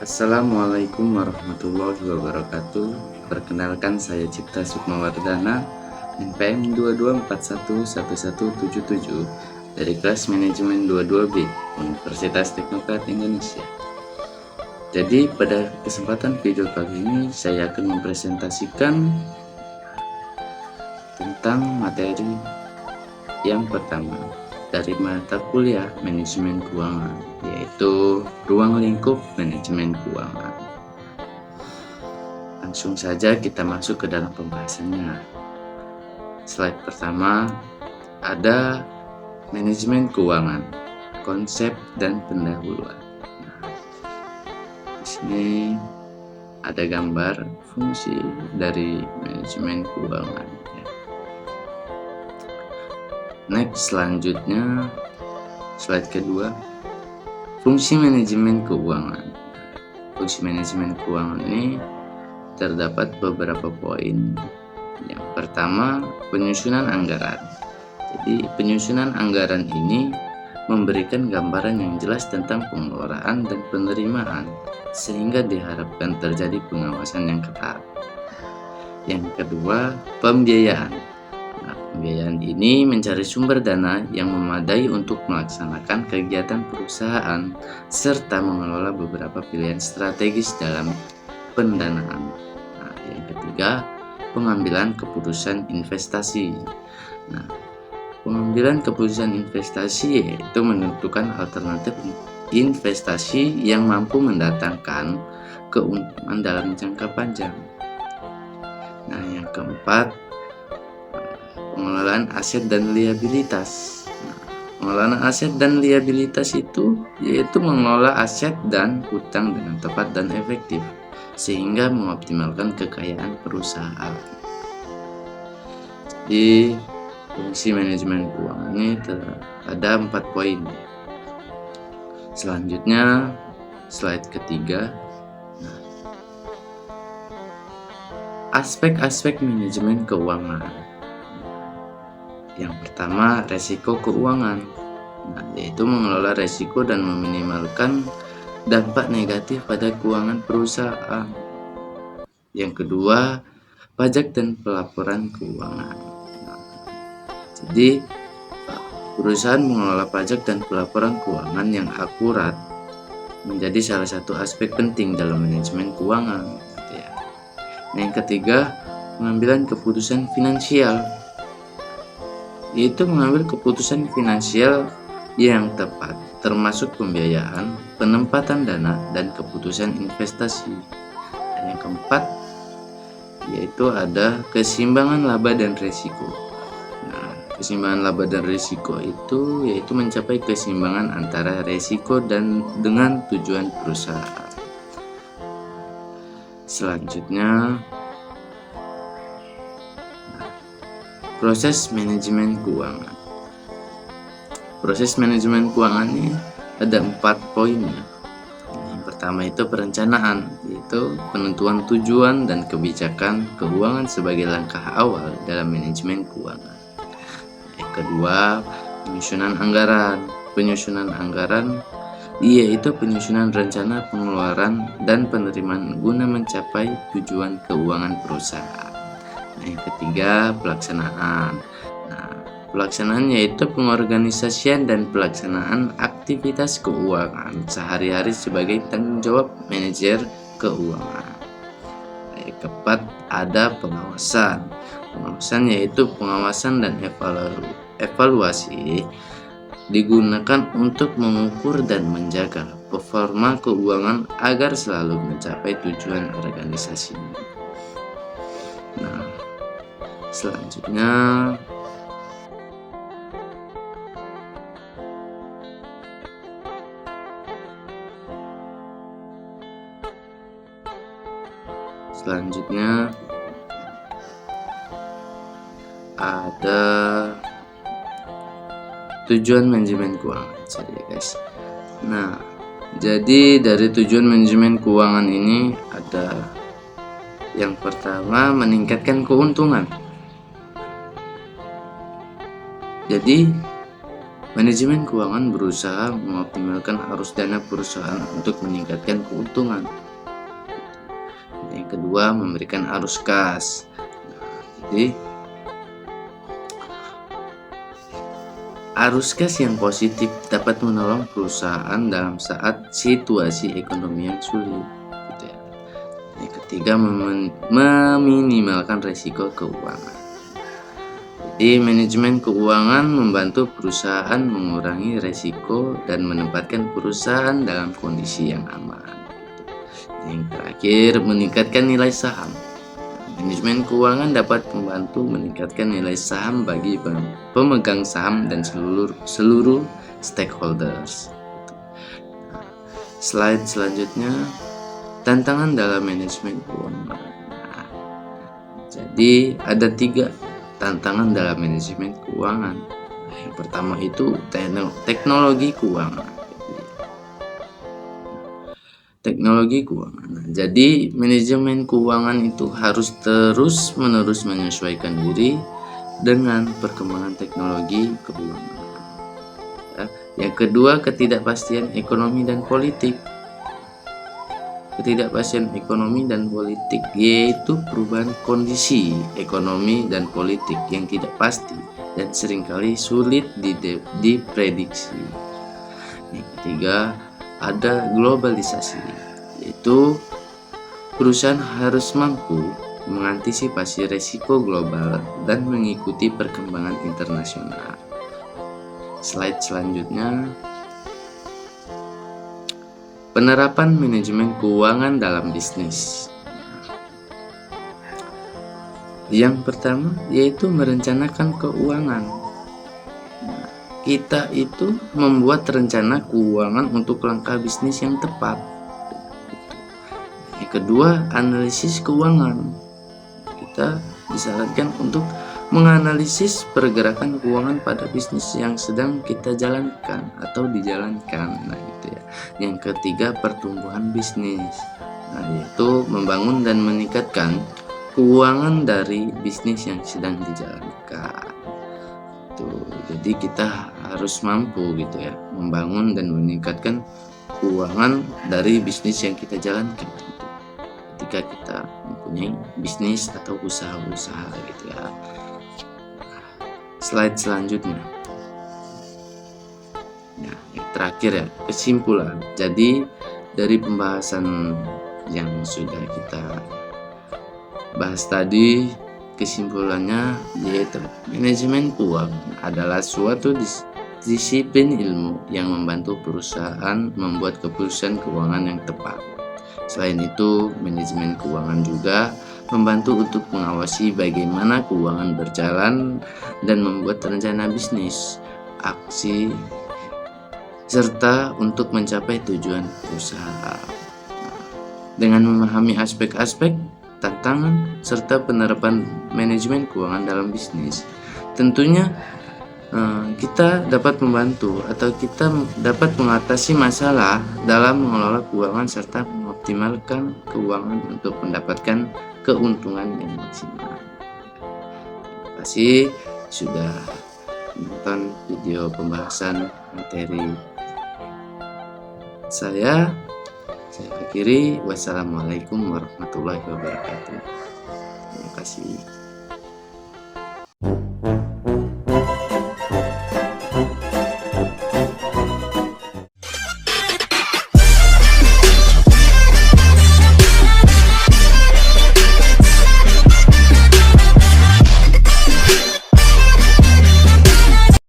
Assalamualaikum warahmatullahi wabarakatuh. Perkenalkan, saya Cipta Sukmawardana, NPM 22411177 dari kelas manajemen 22B Universitas Teknokrat Indonesia. Jadi pada kesempatan video kali ini saya akan mempresentasikan tentang materi yang pertama dari mata kuliah manajemen keuangan, yaitu ruang lingkup manajemen keuangan. Langsung saja kita masuk ke dalam pembahasannya. Slide pertama ada manajemen keuangan, konsep dan pendahuluan. Di sini ada gambar fungsi dari manajemen keuangan. Next, selanjutnya slide kedua, fungsi manajemen keuangan. Fungsi manajemen keuangan ini terdapat beberapa poin. Yang pertama, penyusunan anggaran. Jadi penyusunan anggaran ini memberikan gambaran yang jelas tentang pengeluaran dan penerimaan, sehingga diharapkan terjadi pengawasan yang ketat. Yang kedua, pembiayaan. Pembiayaan ini mencari sumber dana yang memadai untuk melaksanakan kegiatan perusahaan serta mengelola beberapa pilihan strategis dalam pendanaan. Yang ketiga, pengambilan keputusan investasi. Pengambilan keputusan investasi yaitu menentukan alternatif investasi yang mampu mendatangkan keuntungan dalam jangka panjang. Yang keempat, pengelolaan aset dan liabilitas. Pengelolaan aset dan liabilitas itu yaitu mengelola aset dan utang dengan tepat dan efektif sehingga mengoptimalkan kekayaan perusahaan. Di fungsi manajemen keuangan ini ada 4 poin. Selanjutnya slide ketiga. Aspek-aspek manajemen keuangan. Yang pertama, resiko keuangan, yaitu mengelola resiko dan meminimalkan dampak negatif pada keuangan perusahaan. Yang kedua, pajak dan pelaporan keuangan. Jadi perusahaan mengelola pajak dan pelaporan keuangan yang akurat menjadi salah satu aspek penting dalam manajemen keuangan. Yang ketiga, pengambilan keputusan finansial, yaitu mengambil keputusan finansial yang tepat, termasuk pembiayaan, penempatan dana, dan keputusan investasi. Dan yang keempat, yaitu ada keseimbangan laba dan risiko. Keseimbangan laba dan risiko itu yaitu mencapai keseimbangan antara risiko dan dengan tujuan perusahaan. Selanjutnya, proses manajemen keuangan. Proses manajemen keuangan ini ada 4 poin. Yang pertama itu perencanaan, yaitu penentuan tujuan dan kebijakan keuangan sebagai langkah awal dalam manajemen keuangan. Yang kedua, penyusunan anggaran. Penyusunan anggaran yaitu penyusunan rencana pengeluaran dan penerimaan guna mencapai tujuan keuangan perusahaan. Yang ketiga, pelaksanaan. Pelaksanaan yaitu pengorganisasian dan pelaksanaan aktivitas keuangan sehari-hari sebagai tanggung jawab manajer keuangan. Yang keempat, ada pengawasan. Pengawasan yaitu pengawasan dan evaluasi digunakan untuk mengukur dan menjaga performa keuangan agar selalu mencapai tujuan organisasi. Selanjutnya ada tujuan manajemen keuangan. Jadi dari tujuan manajemen keuangan ini ada yang pertama, meningkatkan keuntungan. Jadi Manajemen keuangan berusaha mengoptimalkan arus dana perusahaan untuk meningkatkan keuntungan. Yang kedua, memberikan arus kas. Jadi arus kas yang positif dapat menolong perusahaan dalam saat situasi ekonomi yang sulit. Gitu ya. Yang ketiga, meminimalkan risiko keuangan. Jadi manajemen keuangan membantu perusahaan mengurangi risiko dan menempatkan perusahaan dalam kondisi yang aman. Yang terakhir, meningkatkan nilai saham. Manajemen keuangan dapat membantu meningkatkan nilai saham bagi pemegang saham dan seluruh stakeholders. Slide selanjutnya, tantangan dalam manajemen keuangan. Jadi ada 3 tantangan dalam manajemen keuangan. Yang pertama itu teknologi keuangan. Teknologi keuangan. Jadi manajemen keuangan itu harus terus-menerus menyesuaikan diri dengan perkembangan teknologi keuangan. Yang kedua, ketidakpastian ekonomi dan politik. Ketidakpastian ekonomi dan politik yaitu perubahan kondisi ekonomi dan politik yang tidak pasti dan seringkali sulit diprediksi. Yang ketiga, ada globalisasi, yaitu perusahaan harus mampu mengantisipasi risiko global dan mengikuti perkembangan internasional. Slide selanjutnya, penerapan manajemen keuangan dalam bisnis. Yang pertama yaitu merencanakan keuangan. Kita itu membuat rencana keuangan untuk langkah bisnis yang tepat. Yang kedua, analisis keuangan. Kita disarankan untuk menganalisis pergerakan keuangan pada bisnis yang sedang kita jalankan atau dijalankan. Nah, gitu ya. Yang ketiga, pertumbuhan bisnis. Nah, yaitu membangun dan meningkatkan keuangan dari bisnis yang sedang dijalankan. Tuh, jadi kita harus mampu gitu ya, membangun dan meningkatkan keuangan dari bisnis yang kita jalankan. Ketika kita mempunyai bisnis atau usaha-usaha gitu ya. Slide selanjutnya. Nah, yang terakhir ya, kesimpulan. Jadi dari pembahasan yang sudah kita bahas tadi, kesimpulannya yaitu manajemen keuangan adalah suatu disiplin ilmu yang membantu perusahaan membuat keputusan keuangan yang tepat. Selain itu, manajemen keuangan juga membantu untuk mengawasi bagaimana keuangan berjalan dan membuat rencana bisnis, aksi, serta untuk mencapai tujuan perusahaan. Dengan memahami aspek-aspek, tantangan, serta penerapan manajemen keuangan dalam bisnis, tentunya kita dapat membantu atau kita dapat mengatasi masalah dalam mengelola keuangan serta mengoptimalkan keuangan untuk mendapatkan keuntungan yang maksimal. Terima kasih sudah menonton video pembahasan materi saya. Saya akhiri, wassalamualaikum warahmatullahi wabarakatuh. Terima kasih.